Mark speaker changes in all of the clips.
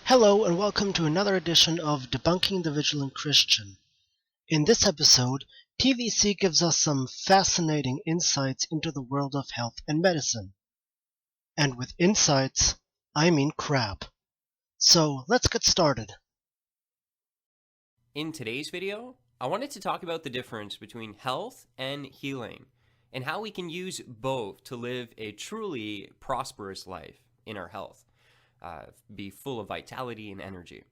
Speaker 1: Hello and welcome to another edition of Debunking the Vigilant Christian. In this episode, TVC gives us some fascinating insights into the world of health and medicine. And with insights, I mean crap. So let's get started.
Speaker 2: In today's video, I wanted to talk about the difference between health and healing, and how we can use both to live a truly prosperous life in our health, be full of vitality and energy.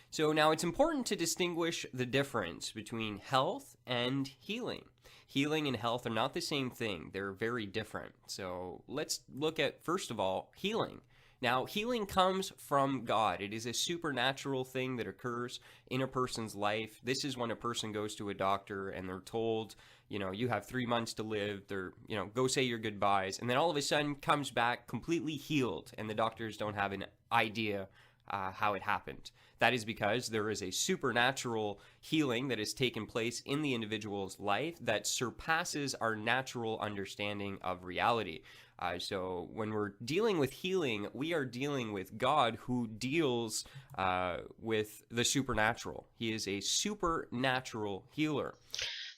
Speaker 2: So now it's important to distinguish the difference between health and healing. Healing and health are not the same thing. They're very different. So let's look at, first of all, healing. Now, healing comes from God. It is a supernatural thing that occurs in a person's life. This is when a person goes to a doctor and they're told, you have 3 months to live. They're, go say your goodbyes. And then all of a sudden comes back completely healed, and the doctors don't have an idea how it happened. That is because there is a supernatural healing that has taken place in the individual's life that surpasses our natural understanding of reality. So when we're dealing with healing, we are dealing with God, who deals with the supernatural. He is a supernatural healer.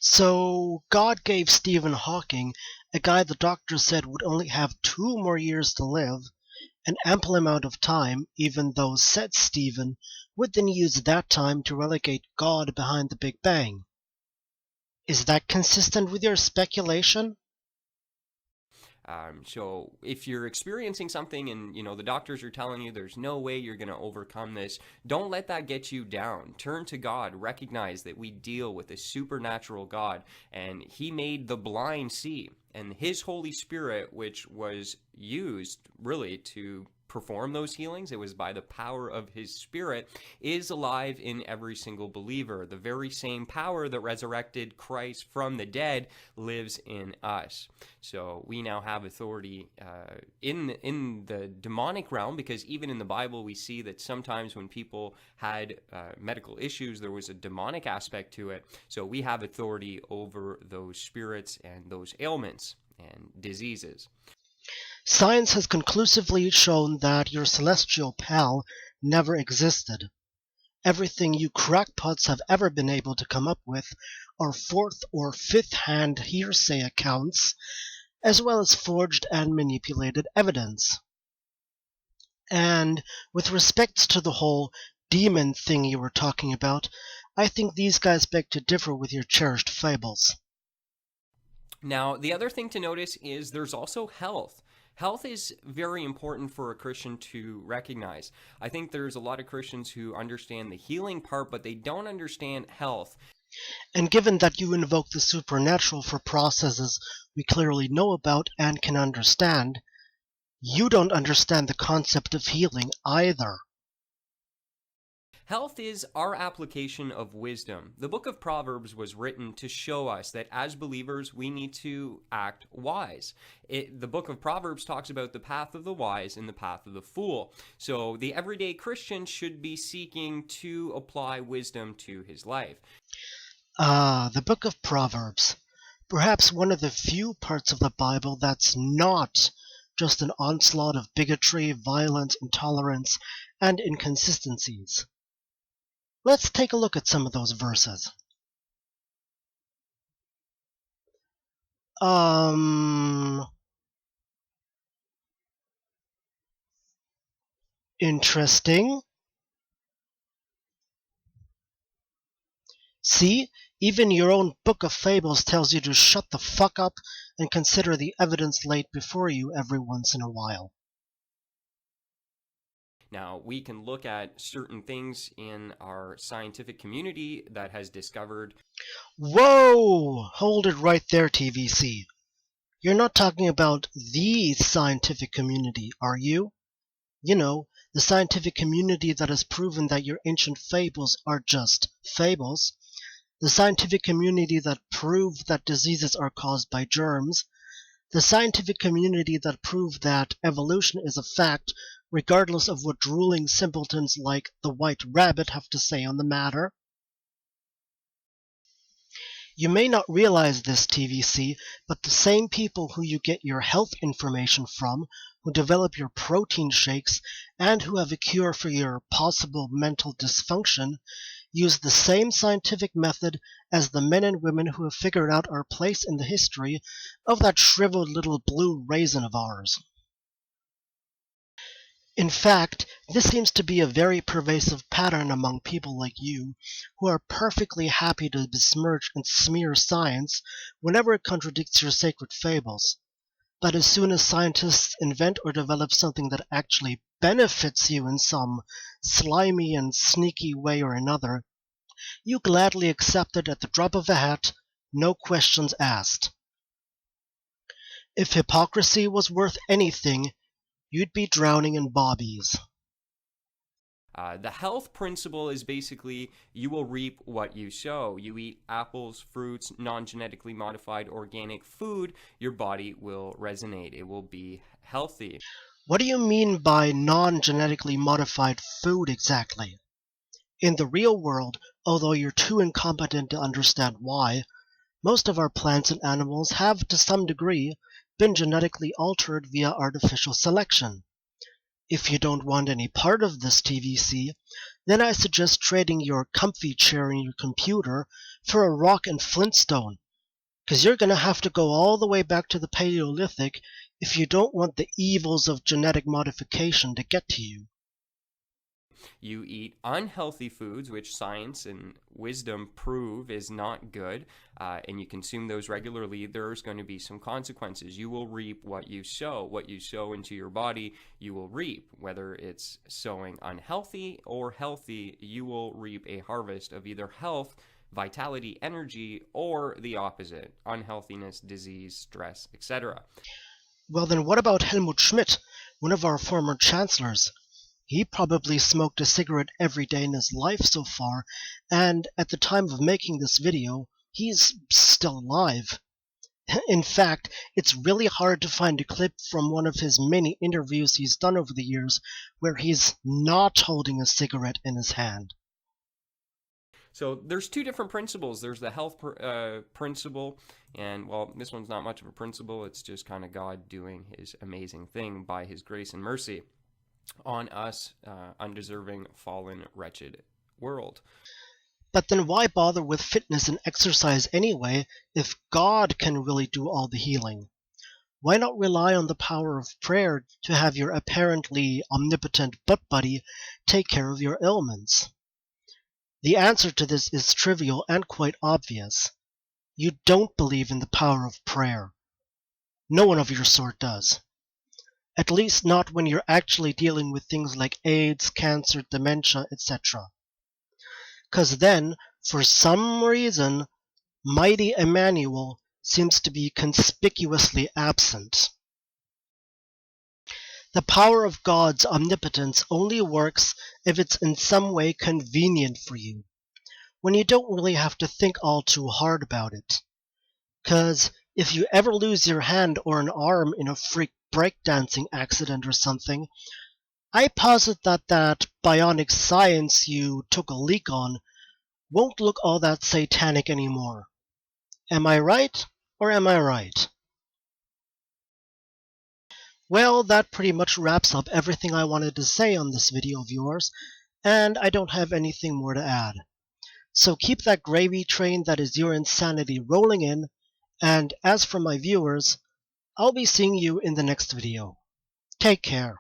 Speaker 1: So God gave Stephen Hawking, a guy the doctor said would only have 2 more years to live, an ample amount of time, even though said Stephen would then use that time to relegate God behind the Big Bang. Is that consistent with your speculation?
Speaker 2: So if you're experiencing something and, the doctors are telling you there's no way you're going to overcome this, don't let that get you down. Turn to God. Recognize that we deal with a supernatural God, and He made the blind see. And His Holy Spirit, which was used really to perform those healings, it was by the power of His Spirit, is alive in every single believer. The very same power that resurrected Christ from the dead lives in us. So we now have authority in the demonic realm, because even in the Bible we see that sometimes when people had medical issues, there was a demonic aspect to it. So we have authority over those spirits and those ailments and diseases.
Speaker 1: Science has conclusively shown that your celestial pal never existed. Everything you crackpots have ever been able to come up with are 4th or 5th-hand hearsay accounts, as well as forged and manipulated evidence. And with respect to the whole demon thing you were talking about, I think these guys beg to differ with your cherished fables.
Speaker 2: Now, the other thing to notice is there's also health. Health is very important for a Christian to recognize. I think there's a lot of Christians who understand the healing part, but they don't understand health.
Speaker 1: And given that you invoke the supernatural for processes we clearly know about and can understand, you don't understand the concept of healing either.
Speaker 2: Health is our application of wisdom. The book of Proverbs was written to show us that as believers, we need to act wise. The book of Proverbs talks about the path of the wise and the path of the fool. So the everyday Christian should be seeking to apply wisdom to his life.
Speaker 1: The book of Proverbs. Perhaps one of the few parts of the Bible that's not just an onslaught of bigotry, violence, intolerance, and inconsistencies. Let's take a look at some of those verses. Interesting. See, even your own book of fables tells you to shut the fuck up and consider the evidence laid before you every once in a while.
Speaker 2: Now, we can look at certain things in our scientific community that has discovered...
Speaker 1: Whoa! Hold it right there, TVC. You're not talking about the scientific community, are you? The scientific community that has proven that your ancient fables are just fables. The scientific community that proved that diseases are caused by germs. The scientific community that proved that evolution is a fact, regardless of what drooling simpletons like the White Rabbit have to say on the matter. You may not realize this, TVC, but the same people who you get your health information from, who develop your protein shakes, and who have a cure for your possible mental dysfunction, use the same scientific method as the men and women who have figured out our place in the history of that shriveled little blue raisin of ours. In fact, this seems to be a very pervasive pattern among people like you, who are perfectly happy to besmirch and smear science whenever it contradicts your sacred fables. But as soon as scientists invent or develop something that actually benefits you in some slimy and sneaky way or another, you gladly accept it at the drop of a hat, no questions asked. If hypocrisy was worth anything, you'd be drowning in bobbies.
Speaker 2: The health principle is basically you will reap what you sow. You eat apples, fruits, non-genetically modified organic food, your body will resonate. It will be healthy.
Speaker 1: What do you mean by non-genetically modified food exactly? In the real world, although you're too incompetent to understand why, most of our plants and animals have, to some degree, been genetically altered via artificial selection. If you don't want any part of this, TVC, then I suggest trading your comfy chair and your computer for a rock and flintstone, because you're going to have to go all the way back to the Paleolithic if you don't want the evils of genetic modification to get to you.
Speaker 2: You eat unhealthy foods, which science and wisdom prove is not good, and you consume those regularly, there's going to be some consequences. You will reap what you sow. What you sow into your body, you will reap. Whether it's sowing unhealthy or healthy, you will reap a harvest of either health, vitality, energy, or the opposite, unhealthiness, disease, stress, etc.
Speaker 1: Well then what about Helmut Schmidt, one of our former chancellors? He probably smoked a cigarette every day in his life so far, and at the time of making this video, he's still alive. In fact, it's really hard to find a clip from one of his many interviews he's done over the years where he's not holding a cigarette in his hand.
Speaker 2: So there's two different principles. There's the health principle, and well, this one's not much of a principle. It's just kind of God doing his amazing thing by his grace and mercy on us, undeserving, fallen, wretched world.
Speaker 1: But then why bother with fitness and exercise anyway if God can really do all the healing? Why not rely on the power of prayer to have your apparently omnipotent butt buddy take care of your ailments? The answer to this is trivial and quite obvious. You don't believe in the power of prayer. No one of your sort does. At least not when you're actually dealing with things like AIDS, cancer, dementia, etc. 'Cause then, for some reason, mighty Emmanuel seems to be conspicuously absent. The power of God's omnipotence only works if it's in some way convenient for you, when you don't really have to think all too hard about it. 'Cause if you ever lose your hand or an arm in a freak breakdancing accident or something, I posit that bionic science you took a leak on won't look all that satanic anymore. Am I right, or am I right? Well, that pretty much wraps up everything I wanted to say on this video of yours, and I don't have anything more to add. So keep that gravy train that is your insanity rolling in, and as for my viewers, I'll be seeing you in the next video. Take care.